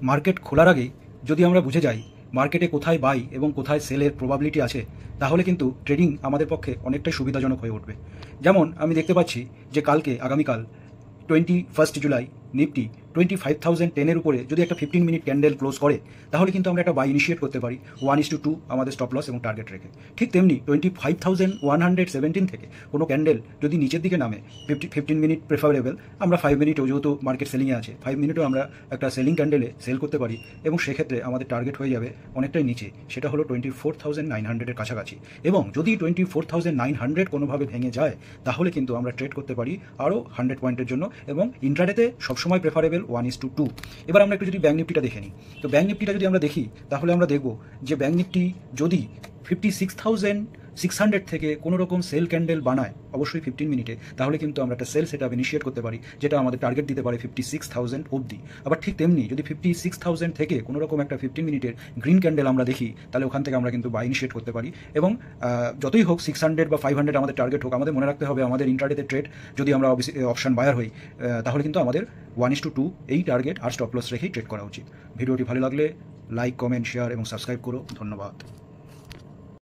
Market খোলার আগেই যদি আমরা বুঝে যাই মার্কেটে কোথায় বাই এবং কোথায় সেলের প্রবাবিলিটি আছে, তাহলে কিন্তু ট্রেডিং আমাদের পক্ষে অনেকটাই সুবিধাজনক হয়ে উঠবে। যেমন আমি দেখতে পাচ্ছি যে আগামীকাল 21 জুলাই নিফটি 25,010 উপরে যদি একটা 15 মিনিট ক্যান্ডেল ক্লোজ করে, তাহলে কিন্তু আমরা একটা বাই ইনিশিয়েট করতে পারি 1:2 আমাদের স্টপ লস এবং টার্গেট রেখে। ঠিক তেমনি 25,117 থেকে কোনো ক্যান্ডেল যদি নিচের দিকে নামে, 15 মিনিট প্রেফারেবল, আমরা 5 মিনিটেও যেহেতু মার্কেট সেলিংয়ে আছে 5 মিনিটেও আমরা একটা সেলিং ক্যান্ডেলে সেল করতে পারি এবং সেক্ষেত্রে আমাদের টার্গেট হয়ে যাবে অনেকটাই নিচে, সেটা হলো 24,900-এর কাছাকাছি। এবং যদি 24,900 কোনোভাবে ভেঙে যায়, তাহলে কিন্তু আমরা ট্রেড করতে পারি আরও 100 পয়েন্টের জন্য, এবং ইন্ট্রাডেতে সবসময় প্রেফারেবল 1:2। এবার আমরা একটু যদি ব্যাঙ্ক নিফটিটা দেখে নিই, তো ব্যাঙ্ক নিফটিটা যদি আমরা দেখি, তাহলে আমরা দেখব যে ব্যাঙ্ক নিফটি যদি 56,600 থেকে কোনো রকম সেল ক্যান্ডেল বানায়, অবশ্যই 15 মিনিটে, তাহলে কিন্তু আমরা একটা সেল সেটআপ ইনিশিয়েট করতে পারি, যেটা আমাদের টার্গেট দিতে পারে 56,000 অবধি। আবার ঠিক তেমনি যদি 56,000 থেকে কোনো রকম একটা 15 মিনিটের গ্রিন ক্যান্ডেল আমরা দেখি, তাহলে ওখান থেকে আমরা কিন্তু বাই ইনিশিয়েট করতে পারি। এবং যতই হোক 600 বা 500 আমাদের টার্গেট হোক, আমাদের মনে রাখতে হবে আমাদের ইন্ট্রাডেতে ট্রেড যদি আমরা অপশন বায়ার হই, তাহলে কিন্তু আমাদের 1:2 এই টার্গেট আর স্টপ লস রেখেই ট্রেড করা উচিত। ভিডিওটি ভালো লাগলে লাইক, কমেন্ট, শেয়ার এবং সাবস্ক্রাইব করো। ধন্যবাদ।